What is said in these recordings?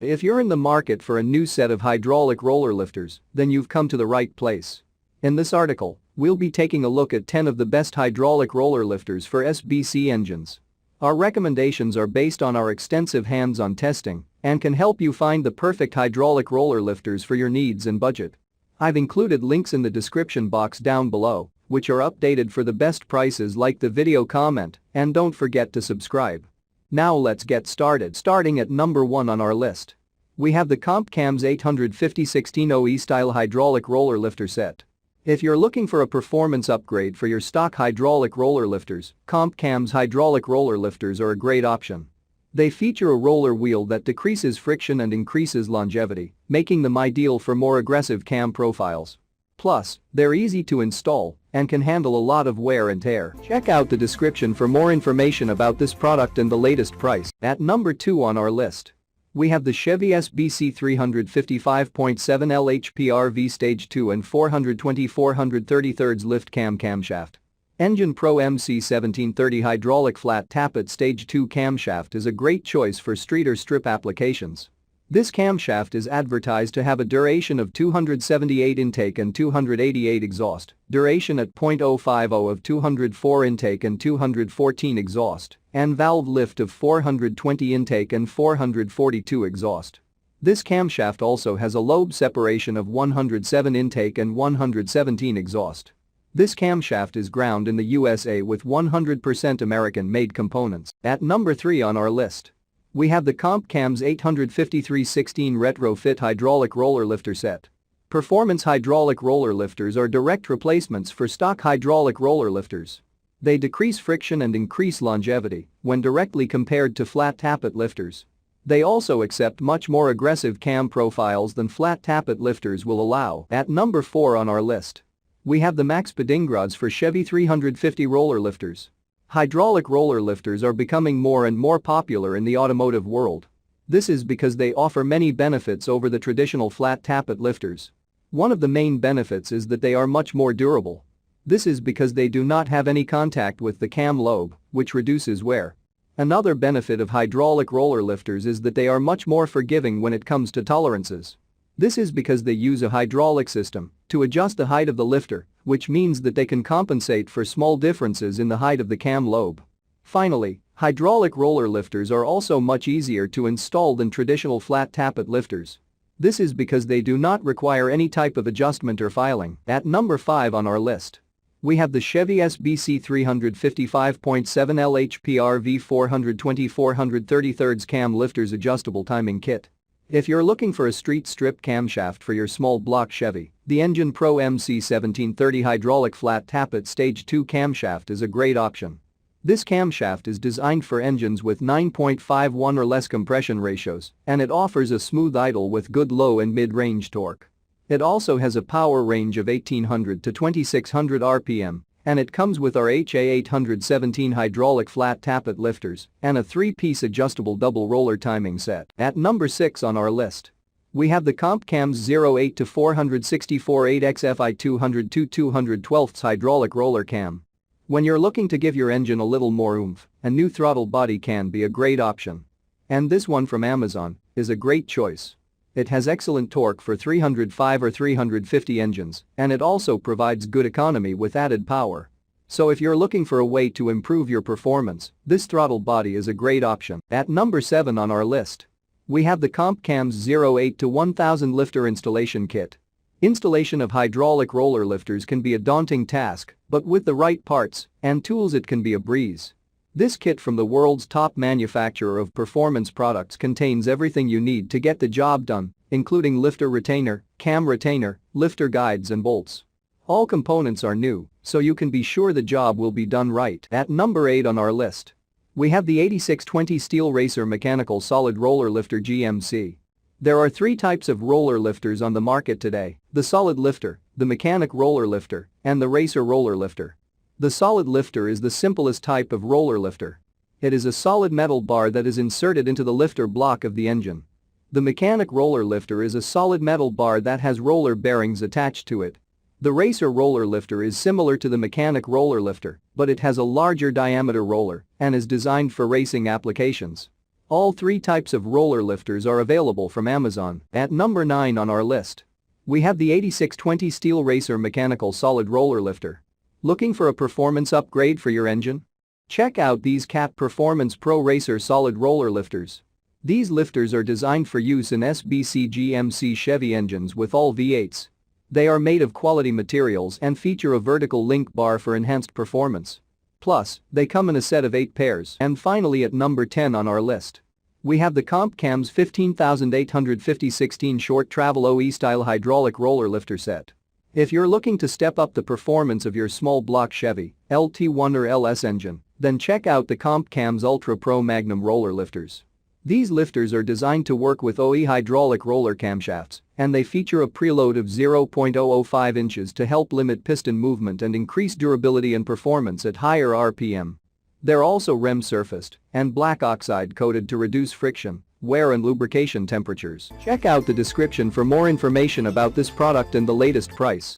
If you're in the market for a new set of hydraulic roller lifters, then you've come to the right place. In this article, we'll be taking a look at 10 of the best hydraulic roller lifters for SBC engines. Our recommendations are based on our extensive hands-on testing and can help you find the perfect hydraulic roller lifters for your needs and budget. I've included links in the description box down below, which are updated for the best prices. Like the video, comment, and don't forget to subscribe. Now let's get started. Starting at number 1 on our list, we have the CompCams 850 16OE style hydraulic roller lifter set. If you're looking for a performance upgrade for your stock hydraulic roller lifters, CompCams hydraulic roller lifters are a great option. They feature a roller wheel that decreases friction and increases longevity, making them ideal for more aggressive cam profiles. Plus, they're easy to install and can handle a lot of wear and tear. Check out the description for more information about this product and the latest price. At number 2 on our list, we have the Chevy SBC 355.7 LHPRV Stage 2 and 420/433 lift cam camshaft. Engine Pro MC 1730 hydraulic flat tappet Stage 2 camshaft is a great choice for street or strip applications. This camshaft is advertised to have a duration of 278 intake and 288 exhaust, duration at .050 of 204 intake and 214 exhaust, and valve lift of 420 intake and 442 exhaust. This camshaft also has a lobe separation of 107 intake and 117 exhaust. This camshaft is ground in the USA with 100% American-made components. At number 3 on our list, we have the CompCams 853/16 retrofit hydraulic roller lifter set. Performance hydraulic roller lifters are direct replacements for stock hydraulic roller lifters. They decrease friction and increase longevity when directly compared to flat tappet lifters. They also accept much more aggressive cam profiles than flat tappet lifters will allow. At number 4 on our list, we have the Max Pedingrads for Chevy 350 roller lifters. Hydraulic roller lifters are becoming more and more popular in the automotive world. This is because they offer many benefits over the traditional flat tappet lifters. One of the main benefits is that they are much more durable. This is because they do not have any contact with the cam lobe, which reduces wear. Another benefit of hydraulic roller lifters is that they are much more forgiving when it comes to tolerances. This is because they use a hydraulic system to adjust the height of the lifter, which means that they can compensate for small differences in the height of the cam lobe. Finally, hydraulic roller lifters are also much easier to install than traditional flat tappet lifters. This is because they do not require any type of adjustment or filing. At number 5 on our list, we have the Chevy SBC 355.7 LHPRV 420/433 cam lifters adjustable timing kit. If you're looking for a street strip camshaft for your small block Chevy, the Engine Pro MC 1730 hydraulic flat tappet Stage 2 camshaft is a great option. This camshaft is designed for engines with 9.51 or less compression ratios, and it offers a smooth idle with good low and mid-range torque. It also has a power range of 1800 to 2600 RPM, and it comes with our HA817 hydraulic flat tappet lifters and a 3-piece adjustable double roller timing set. At number 6 on our list, we have the CompCams 08 to 464 8XFI 200/212 hydraulic roller cam. When you're looking to give your engine a little more oomph, a new throttle body can be a great option. And this one from Amazon is a great choice. It has excellent torque for 305 or 350 engines, and it also provides good economy with added power. So if you're looking for a way to improve your performance, this throttle body is a great option. At number 7 on our list, we have the CompCams 08 to 1000 lifter installation kit. Installation of hydraulic roller lifters can be a daunting task, but with the right parts and tools it can be a breeze. This kit from the world's top manufacturer of performance products contains everything you need to get the job done, including lifter retainer, cam retainer, lifter guides and bolts. All components are new, so you can be sure the job will be done right. At number 8 on our list, we have the 8620 Steel Racer Mechanical Solid Roller Lifter GMC. There are 3 types of roller lifters on the market today: the solid lifter, the mechanic roller lifter, and the racer roller lifter. The solid lifter is the simplest type of roller lifter. It is a solid metal bar that is inserted into the lifter block of the engine. The mechanic roller lifter is a solid metal bar that has roller bearings attached to it. The racer roller lifter is similar to the mechanic roller lifter, but it has a larger diameter roller and is designed for racing applications. All three types of roller lifters are available from Amazon. At number 9 on our list, we have the 8620 Steel Racer Mechanical Solid Roller Lifter. Looking for a performance upgrade for your engine? Check out these CAT Performance Pro Racer Solid Roller Lifters. These lifters are designed for use in SBC GMC Chevy engines with all V8s. They are made of quality materials and feature a vertical link bar for enhanced performance. Plus, they come in a set of 8 pairs. And finally at number 10 on our list, we have the CompCams 15850 16 Short Travel OE Style Hydraulic Roller Lifter Set. If you're looking to step up the performance of your small block Chevy, LT1 or LS engine, then check out the CompCams Ultra Pro Magnum Roller Lifters. These lifters are designed to work with OE hydraulic roller camshafts, and they feature a preload of 0.005 inches to help limit piston movement and increase durability and performance at higher RPM. They're also REM surfaced and black oxide coated to reduce friction, wear and lubrication temperatures. Check out the description for more information about this product and the latest price.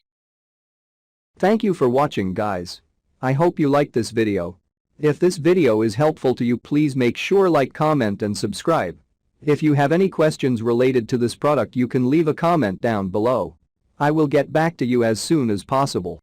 Thank you for watching, guys. I hope you liked this video. If this video is helpful to you, please make sure like, comment and subscribe. If you have any questions related to this product, you can leave a comment down below. I will get back to you as soon as possible.